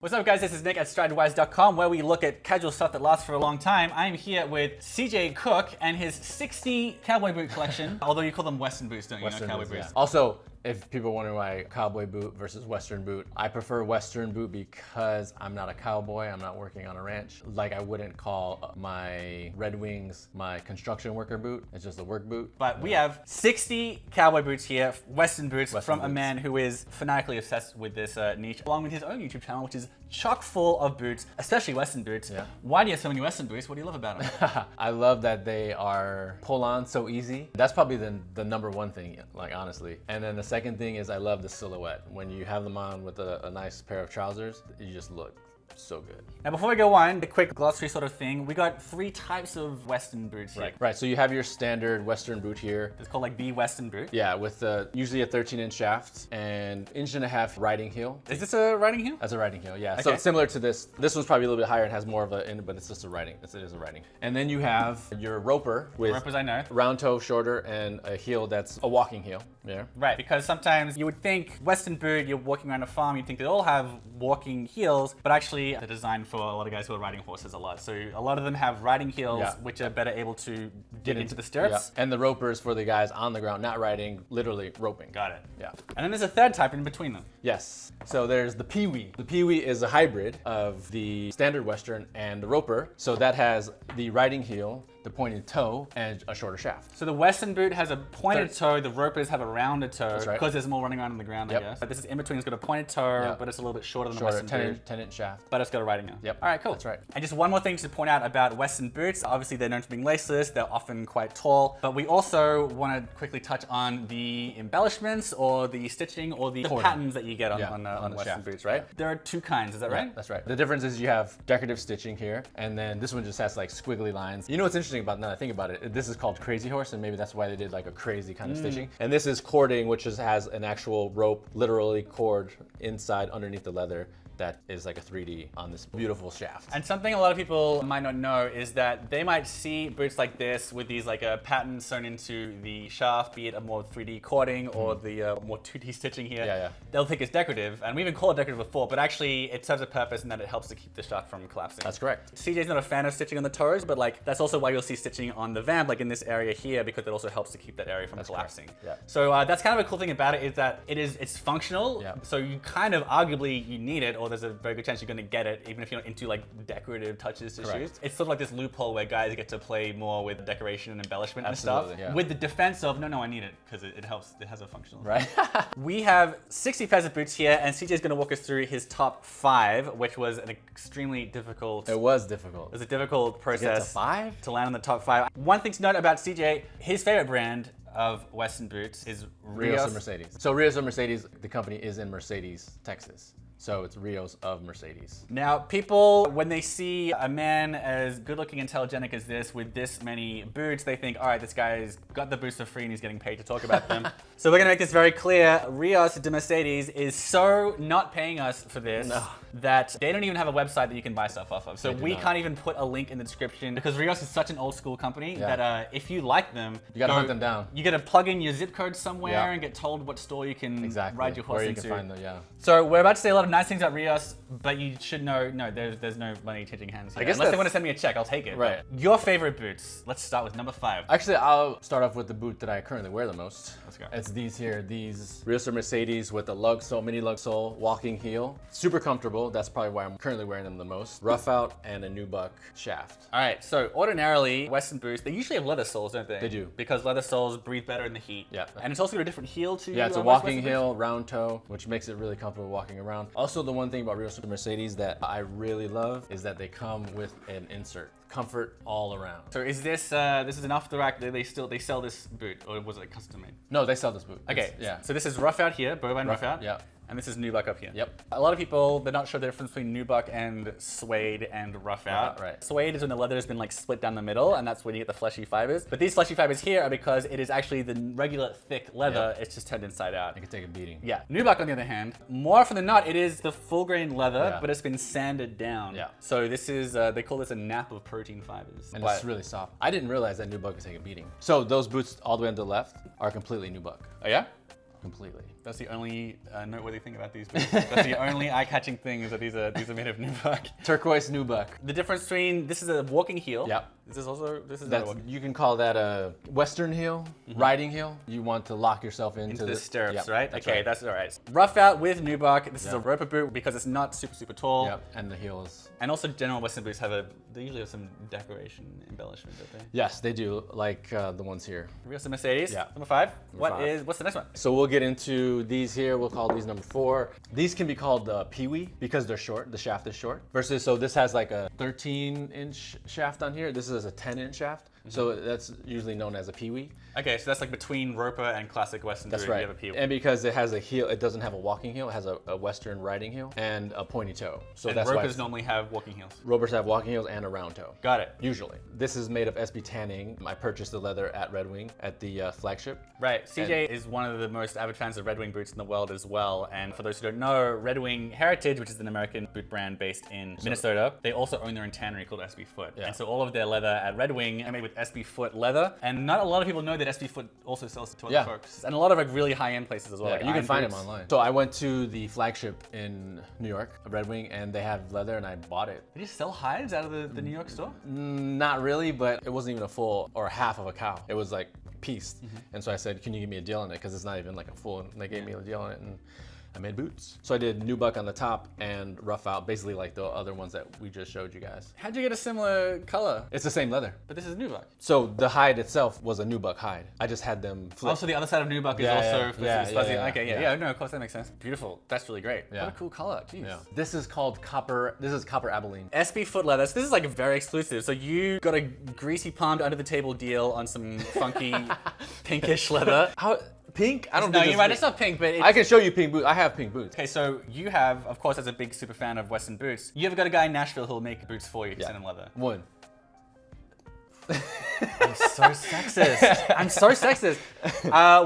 What's up, guys? This is Nick at Stridewise.com, where we look at casual stuff that lasts for a long time. I'm here with CJ Cook and his 60 cowboy boot collection. Although you call them Western boots, don't you? Western Cowboy boots, boots. yeah. Also, if people wonder why cowboy boot versus Western boot, I prefer Western boot because I'm not a cowboy. I'm not working on a ranch. Like, I wouldn't call my Red Wings my construction worker boot. It's just a work boot. But we have 60 cowboy boots here, Western boots, from a boots. man who is fanatically obsessed with this niche, along with his own YouTube channel, which is chock full of boots, especially Western boots. Yeah. Why do you have so many Western boots? What do you love about them? I love that they are pull on so easy. That's probably the number one thing, like, honestly. And then the second thing is I love the silhouette. When you have them on with a nice pair of trousers, you just look so good. Now, before we go on, the quick glossary sort of thing, we got 3 types of Western boots here. Right, so you have your standard Western boot here. It's called like the Western boot. Yeah, with usually a 13-inch shaft and 1.5-inch riding heel. Is this a riding heel? That's a riding heel, yeah. Okay. So it's similar to this. This one's probably a little bit higher and has more of a, but it's just a riding. It is a riding. And then you have your roper with Ropers, I know. round toe shorter and a heel that's a walking heel. Yeah. Right, because sometimes you would think Western boot, you're walking around a farm, you think they all have walking heels, but actually they're designed for a lot of guys who are riding horses a lot. So a lot of them have riding heels, Yeah. which are better able to dig into the stirrups. Yeah. And the ropers for the guys on the ground, not riding, literally roping. Got it. Yeah. And then there's a third type in between them. Yes. So there's the Peewee. The Peewee is a hybrid of the standard Western and the roper. So that has the riding heel, the pointed toe, and a shorter shaft. So the Western boot has a pointed toe, the ropers have a rounded toe, right. because there's more running around on the ground, Yep. I guess. But this is in between, it's got a pointed toe, Yeah. but it's a little bit shorter than the Shorter, Western boot. 10-inch shaft. But it's got a riding heel. Yep. All right, cool. That's right. And just one more thing to point out about Western boots. Obviously, they're known for being laceless. They're often quite tall. But we also want to quickly touch on the embellishments or the stitching or the Cording. patterns that you get on Yeah, the on the Western shaft. boots, right? There are 2 kinds, is that right? Yeah, that's right. The difference is you have decorative stitching here, and then this one just has like squiggly lines. You know what's interesting about, now that I think about it, this is called Crazy Horse, and maybe that's why they did like a crazy kind of stitching. And this is cording, which has an actual rope, literally cord inside underneath the leather. That is like a 3D on this beautiful shaft. And something a lot of people might not know is that they might see boots like this with these like patterns sewn into the shaft, be it a more 3D cording or the more 2D stitching here. Yeah, yeah. They'll think it's decorative, and we even call it decorative before, but actually it serves a purpose in that it helps to keep the shaft from collapsing. That's correct. CJ's not a fan of stitching on the toes, but like that's also why you'll see stitching on the vamp, like in this area here, because it also helps to keep that area from collapsing. correct. Yeah. So that's kind of a cool thing about it, is that it's functional. Yeah. So you kind of arguably you need it, or there's a very good chance you're going to get it, even if you're not into like decorative touches to Correct. shoes. It's sort of like this loophole where guys get to play more with decoration and embellishment Absolutely, and stuff, yeah. with the defense of no, I need it because it helps. It has a functional. Right? We have 60 pairs of boots here, and CJ's going to walk us through his top 5, which was an extremely difficult. It was difficult. It was a difficult process Get to 5? to land on the top 5. One thing to note about CJ, his favorite brand of Western boots is Rios and Mercedes. So Rios and Mercedes, the company is in Mercedes, Texas. So it's Rios of Mercedes. Now, people, when they see a man as good-looking and telegenic as this with this many boots, they think, all right, this guy's got the boots for free and he's getting paid to talk about them. So we're gonna make this very clear. Rios de Mercedes is so not paying us for this that they don't even have a website that you can buy stuff off of. So we can't even put a link in the description because Rios is such an old school company that if you like them, You gotta hunt them down. You gotta plug in your zip code somewhere Yeah. and get told what store you can Exactly. ride your horse Where you into. can find them, yeah. So we're about to say a lot of nice things about Rios, but you should know, no, there's no money changing hands here. I guess Unless they that's- want to send me a check, I'll take it. Right. But your favorite boots. Let's start with number 5. Actually, I'll start off with the boot that I currently wear the most. Let's go. It's these here, these Rios or Mercedes with the lug sole, mini lug sole, walking heel. Super comfortable. That's probably why I'm currently wearing them the most. Rough out and a nubuck shaft. All right, so ordinarily, Western boots, they usually have leather soles, don't they? They do. Because leather soles breathe better in the heat. Yeah. And it's also got a different heel to Yeah, it's a most walking Western heel, round toe, which makes it really comfortable walking around. Also, the one thing about Rios or Mercedes that I really love is that they come with an insert. Comfort all around. boots. So is this is an off the rack? They sell this boot, or was it custom made? No, they sell this boot. Okay. It's- yeah. So this is rough out here, bovine rough out. Yeah. And this is nubuck up here. Yep. A lot of people, they're not sure the difference between nubuck and suede and rough out. right. Suede is when the leather has been like split down the middle, and that's when you get the fleshy fibers. But these fleshy fibers here are because it is actually the regular thick leather. It's just turned inside out. It can take a beating. Yeah. Nubuck, on the other hand, more often than not, it is the full grain leather, Yeah. but it's been sanded down. Yeah. So this is, they call this a nap of protein fibers. And But- it's really soft. I didn't realize that nubuck could take a beating. So those boots all the way on the left are completely nubuck. Oh yeah? Completely. That's the only noteworthy thing about these boots. That's the only eye-catching thing is that these are made of nubuck. Turquoise nubuck. The difference between this is a walking heel. Yep. This is not a That's, walking. you can call that a Western heel, riding heel. You want to lock yourself into The stirrups, yep, right? that's Okay, right. that's all right. Rough out with nubuck. This is a Yep. roper boot because it's not super tall. Yep, and the heels. And also, general Western boots they usually have some decoration embellishment, don't they? Yes, they do, like the ones here. Rios and Mercedes. Yeah. Number 5. Number What's the next one? So we'll get into these here. We'll call these number 4. These can be called Peewee because they're short. The shaft is short. Versus, so this has like a 13-inch shaft on here. This is a 10-inch shaft. So that's usually known as a Peewee. Okay, so that's like between roper and classic Western That's boot. right. You have a Peewee. And because it has a heel, it doesn't have a walking heel. It has a Western riding heel and a pointy toe. So And that's why ropers normally have walking heels. ropers have walking heels and a round toe. Got it. Usually. This is made of SB tanning. I purchased the leather at Red Wing at the flagship. Right. CJ is one of the most avid fans of Red Wing boots in the world as well. And for those who don't know, Red Wing Heritage, which is an American boot brand based in Minnesota, they also own their own tannery called SB Foot. Yeah. And so all of their leather at Red Wing are made with SB Foot leather. And not a lot of people know that SB Foot also sells to other Yeah. folks. And a lot of like really high-end places as well. Yeah, like you can Iron find Boots. them online. So I went to the flagship in New York, Red Wing, and they have leather and I bought it. Did you sell hides out of the New York store? Not really, but it wasn't even a full or half of a cow. It was like pieced. And so I said, can you give me a deal on it? Because it's not even like a full, and they gave me a deal on it. And I made boots. So I did nubuck on the top and rough out, basically like the other ones that we just showed you guys. How'd you get a similar color? It's the same leather. But this is nubuck. So the hide itself was a nubuck hide. I just had them flip. Also, the other side of nubuck is Yeah, also yeah, fuzzy. yeah, fuzzy. yeah, Okay, yeah. yeah, no, of course that makes sense. Beautiful. That's really great. Yeah. What a cool color. Jeez. Yeah. This is called copper. This is copper abalone. SB foot leather. So this is like very exclusive. So you got a greasy palmed under the table deal on some funky pinkish leather. How pink? I don't No, think you're it's right. pink. It's not pink, but it's... I can show you pink boots. I have pink boots. Okay, so you have, of course, as a big super fan of Western boots, you ever got a guy in Nashville who'll make boots for you, send him leather. One. I'm so sexist. I'm so sexist.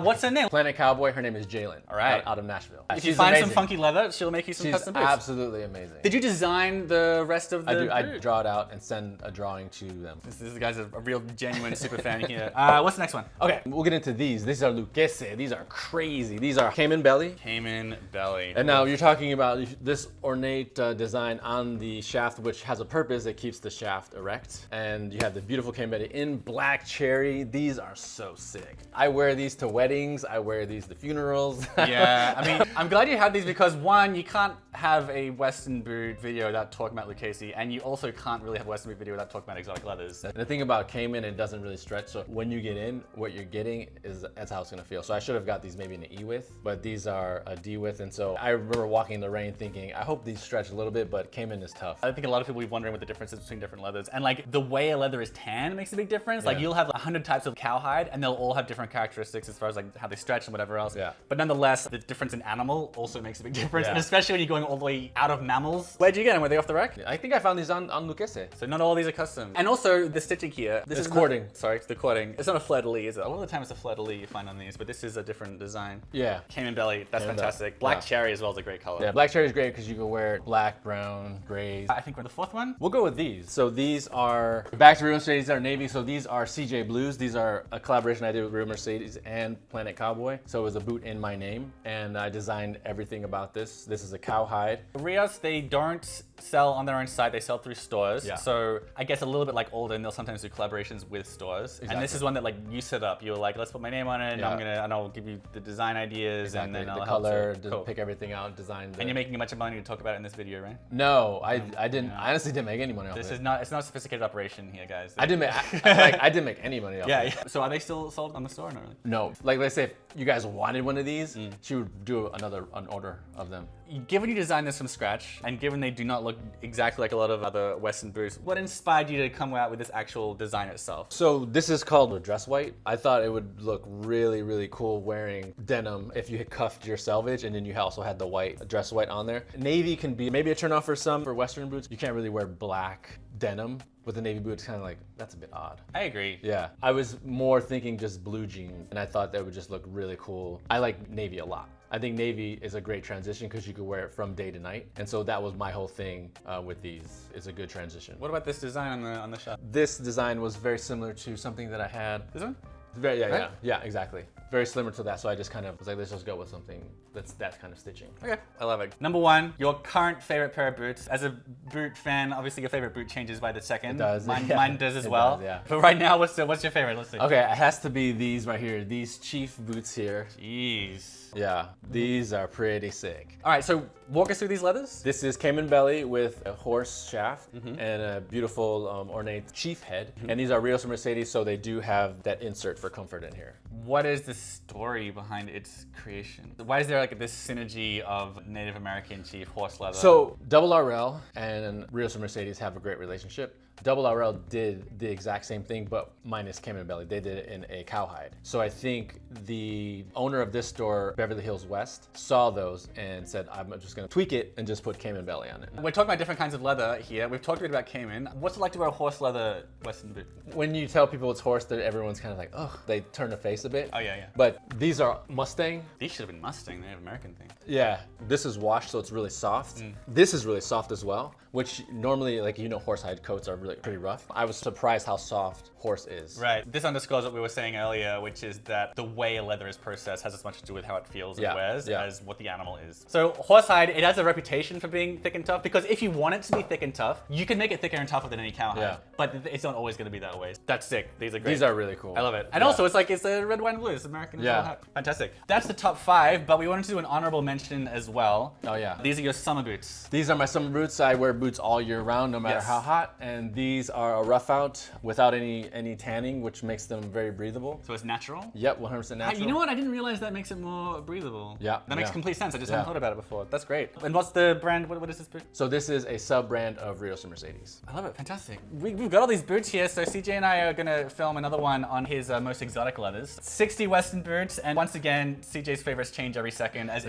What's her name? Planet Cowboy. Her name is Jalen. All right. Out of Nashville. If you find some funky leather, she'll make you some She's custom boots. absolutely amazing. Did you design the rest of the I do. I boot? draw it out and send a drawing to them. This guy's a real genuine super fan here. What's the next one? Okay, we'll get into these. These are Lucchese. These are crazy. These are Cayman belly. Cayman belly. And now you're talking about this ornate design on the shaft, which has a purpose. It keeps the shaft erect. And you have the beautiful Cayman belly in black cherry. These are so sick. I wear these to weddings. I wear these to funerals. Yeah, I mean, I'm glad you have these because one, you can't have a Western boot video without talking about Lucchese, and you also can't really have a Western boot video without talking about exotic leathers. The thing about Cayman, it doesn't really stretch. So when you get in, what you're getting that's how it's gonna feel. So I should have got these maybe in an E width, but these are a D width. And so I remember walking in the rain thinking, I hope these stretch a little bit, but Cayman is tough. I think a lot of people will be wondering what the difference is between different leathers. And like the way a leather is tan makes a big difference. Like Yeah. you'll have 100 types of cowhide and they'll all have different characteristics as far as like how they stretch and whatever else. Yeah. But nonetheless, the difference in animal also makes a big difference. Yeah. And especially when you're going all the way out of mammals. Where'd you get them? Were they off the rack? I think I found these on Lucchese. So not all of these are custom. And also the stitching here. This It's is cording. Not, sorry, it's the cording. It's not a fleur-de-lis, is it? A lot of the time it's a fleur-de-lis you find on these, but this is a different design. Yeah. Cayman belly, that's Cayman fantastic. belly. Black Yeah. cherry as well is a great color. Yeah, black cherry is great because you can wear it black, brown, grays. I think we're the fourth one. We'll go with these. So these are back to Real Mercedes. These are navy. So these are CJ Blues. These are a collaboration I did with Real Mercedes and Planet Cowboy. So it was a boot in my name, and I designed everything about this. This is a cowhide. Rios, they don't sell on their own site, they sell through stores. Yeah. So I guess a little bit like Alden, they'll sometimes do collaborations with stores. And this Exactly. is one that like you set up. You were like, let's put my name on it, and Yeah. I'll give you the design ideas and then the I'll color, help you. Cool. pick everything out, design. And you're making a bunch of money to talk about it in this video, right? No, I didn't. I honestly didn't make any money off This it. is not, it's not a sophisticated operation here, guys. I didn't make. I didn't make any money off Yeah, it. yeah. So are they still sold on the store or not really? No, like let's say if you guys wanted one of these, she would do an order of them. Given you designed this from scratch, and given they do not look exactly like a lot of other Western boots, what inspired you to come out with this actual design itself? So this is called a dress white. I thought it would look really, really cool wearing denim if you had cuffed your selvage and then you also had the white dress white on there. Navy can be maybe a turn off for some. For Western boots, you can't really wear black denim with a navy boot. It's kind of like, that's a bit odd. I agree. Yeah, I was more thinking just blue jeans, and I thought that would just look really cool. I like navy a lot. I think navy is a great transition because you could wear it from day to night. And so that was my whole thing with these. It's a good transition. What about this design on the shop? This design was very similar to something that I had. This one? Very, yeah, Right? yeah, exactly. Very similar to that. So I just kind of was like, let's just go with something that's that kind of stitching. Okay, I love it. Number one, your current favorite pair of boots. As a boot fan, obviously your favorite boot changes by the second. It does. Mine, Yeah. mine does as It well. does, yeah. But right now, what's your favorite? Let's see. Okay, it has to be these right here. These Chief boots here. Jeez. Yeah, these are pretty sick. All right, so walk us through these leathers. This is Caiman belly with a horse shaft and a beautiful ornate chief head. And these are Rios and Mercedes, so they do have that insert for comfort in here. What is the story behind its creation? Why is there like this synergy of Native American chief horse leather? So Double RL and Rios and Mercedes have a great relationship. Double RL did the exact same thing, but minus Caiman belly. They did it in a cowhide. So I think the owner of this store, Beverly Hills West, saw those and said, I'm just gonna tweak it and just put Caiman belly on it. we're talking about different kinds of leather here. We've talked a bit about Caiman. What's it like to wear a horse leather Western boot? When you tell people it's horse, everyone's kind of like, oh, they turn the face a bit. Oh yeah, yeah. But these are Mustang. These should have been Mustang, Native American thing. Yeah, this is washed, so it's really soft. This is really soft as well, which normally, like, horsehide coats are really pretty rough. I was surprised how soft horse is. Right. This underscores what we were saying earlier, which is that the way a leather is processed has as much to do with how it feels and wears as what the animal is. So horsehide, it has a reputation for being thick and tough because if you want it to be thick and tough, you can make it thicker and tougher than any cowhide. Yeah. But it's not always going to be that way. That's sick. These are great. These are really cool. I love it. And also, it's a red, white, and blue. It's American. Yeah. Fantastic. That's the top 5, but we wanted to do an honorable mention as well. Oh yeah. These are your summer boots. These are my summer boots. I wear boots all year round, no matter Yes. how hot. And these are a rough out without any tanning, which makes them very breathable. So it's natural. Yep, 100% natural. You know what? I didn't realize that makes it more breathable. Yeah, That makes yeah. complete sense. I just Yeah. hadn't thought about it before. That's great. And what's the brand? What is this boot? So this is a sub brand of Rios and Mercedes. I love it. Fantastic. We've got all these boots here, so CJ and I are going to film another one on his most exotic leathers. 60 Western boots, and once again, CJ's favorites change every second, as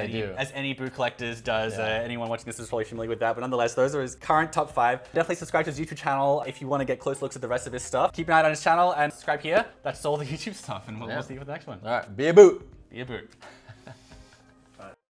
any boot collectors does. Yeah. Anyone watching this is probably familiar with that, but nonetheless, those are his current top 5. Definitely subscribe to his YouTube channel if you want to get close looks at the rest of his stuff. Keep an eye on his channel and subscribe here. That's all the YouTube stuff, and we'll see you for the next one. All right, be a boot. Be a boot.